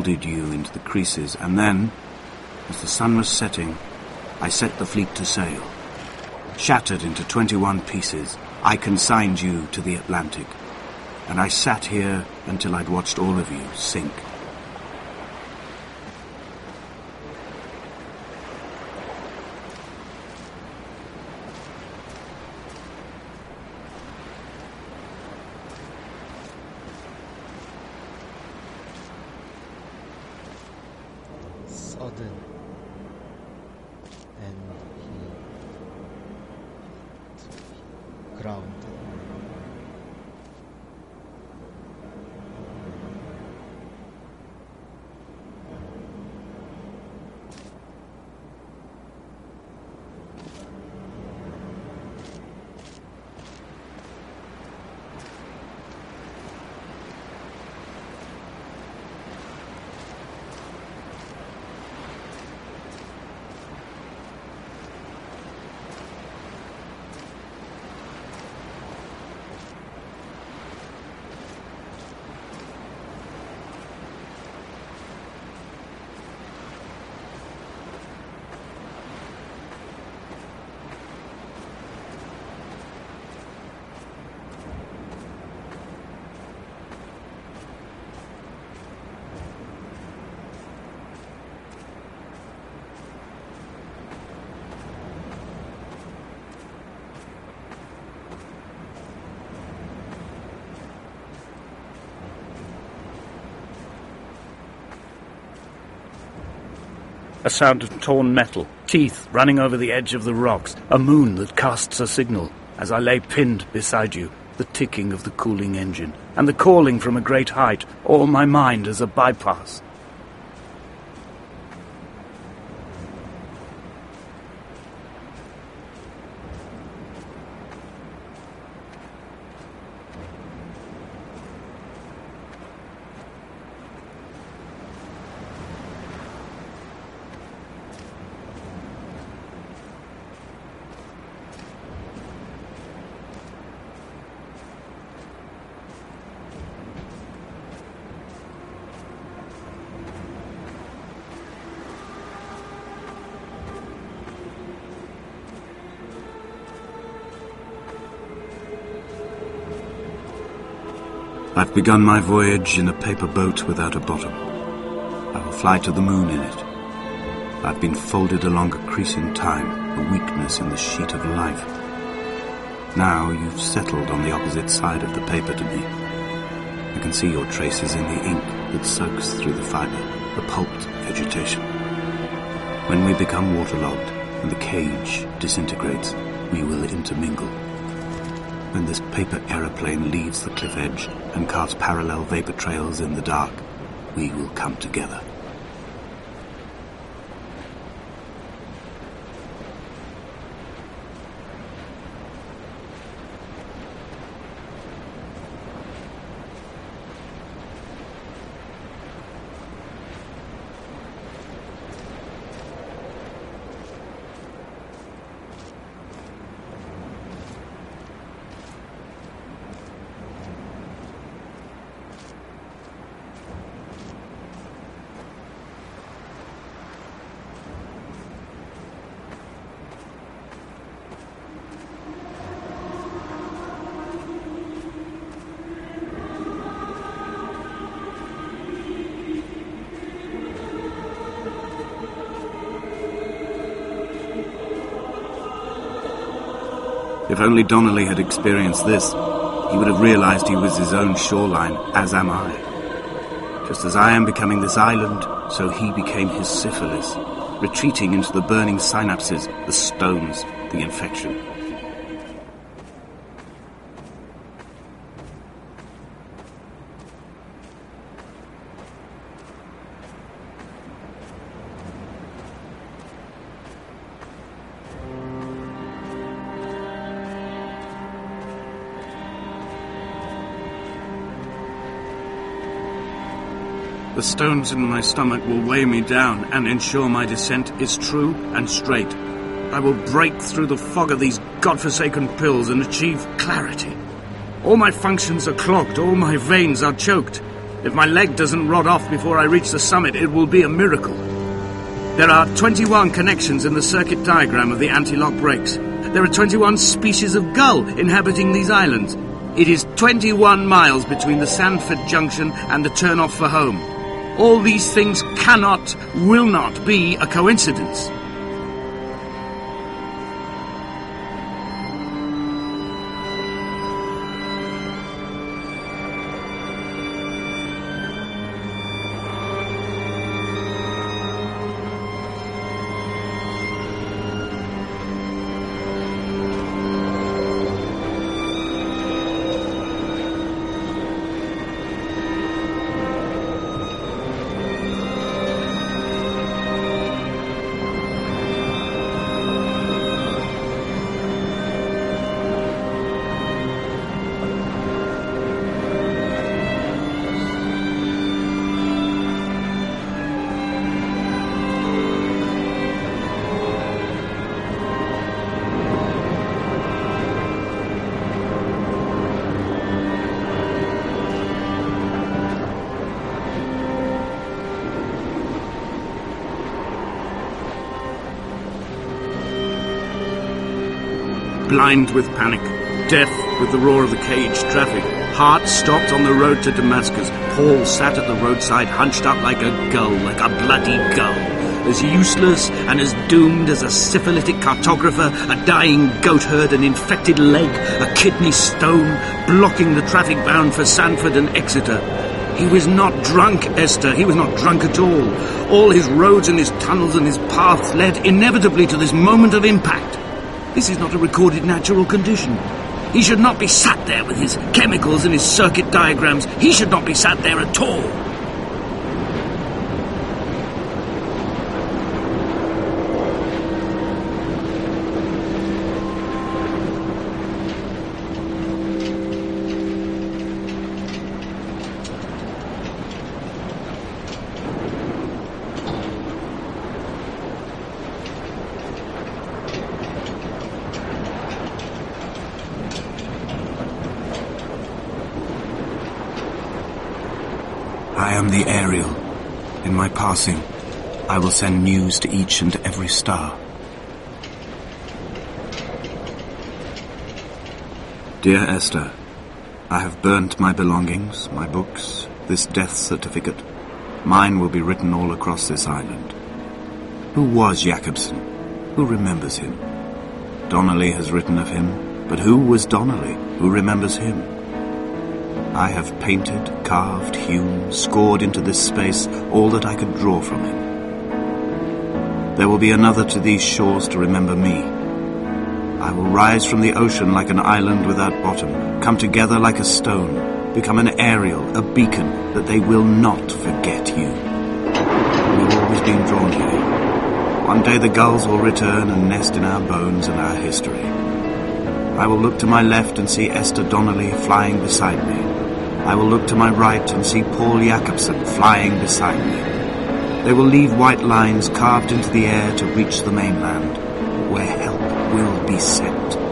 molded you into the creases, and then, as the sun was setting, I set the fleet to sail. Shattered into 21 pieces, I consigned you to the Atlantic, and I sat here until I'd watched all of you sink. Sudden and he grounded. A sound of torn metal, teeth running over the edge of the rocks, a moon that casts a signal. As I lay pinned beside you, the ticking of the cooling engine, and the calling from a great height, all my mind as a bypass. I've begun my voyage in a paper boat without a bottom. I will fly to the moon in it. I've been folded along a crease in time, a weakness in the sheet of life. Now you've settled on the opposite side of the paper to me. I can see your traces in the ink that soaks through the fibre, the pulped vegetation. When we become waterlogged and the cage disintegrates, we will intermingle. When this paper aeroplane leaves the cliff edge and carves parallel vapor trails in the dark, we will come together. If only Donnelly had experienced this, he would have realized he was his own shoreline, as am I. Just as I am becoming this island, so he became his syphilis, retreating into the burning synapses, the stones, the infection. The stones in my stomach will weigh me down and ensure my descent is true and straight. I will break through the fog of these godforsaken pills and achieve clarity. All my functions are clogged, all my veins are choked. If my leg doesn't rot off before I reach the summit, it will be a miracle. There are 21 connections in the circuit diagram of the anti-lock brakes. There are 21 species of gull inhabiting these islands. It is 21 miles between the Sandford Junction and the turn-off for home. All these things cannot, will not be a coincidence. Blind with panic, deaf with the roar of the caged traffic, heart stopped on the road to Damascus, Paul sat at the roadside hunched up like a gull, like a bloody gull, as useless and as doomed as a syphilitic cartographer, a dying goat herd, an infected leg, a kidney stone, blocking the traffic bound for Sandford and Exeter. He was not drunk, Esther. He was not drunk at all. All his roads and his tunnels and his paths led inevitably to this moment of impact. This is not a recorded natural condition. He should not be sat there with his chemicals and his circuit diagrams. He should not be sat there at all. I am the Ariel. In my passing, I will send news to each and every star. Dear Esther, I have burnt my belongings, my books, this death certificate. Mine will be written all across this island. Who was Jacobson? Who remembers him? Donnelly has written of him, but who was Donnelly? Who remembers him? I have painted, carved, hewn, scored into this space all that I could draw from him. There will be another to these shores to remember me. I will rise from the ocean like an island without bottom, come together like a stone, become an Ariel, a beacon, that they will not forget you. We've always been drawn here. One day the gulls will return and nest in our bones and our history. I will look to my left and see Esther Donnelly flying beside me. I will look to my right and see Paul Jacobson flying beside me. They will leave white lines carved into the air to reach the mainland, where help will be sent.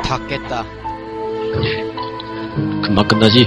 다 깼다. 금방 끝나지?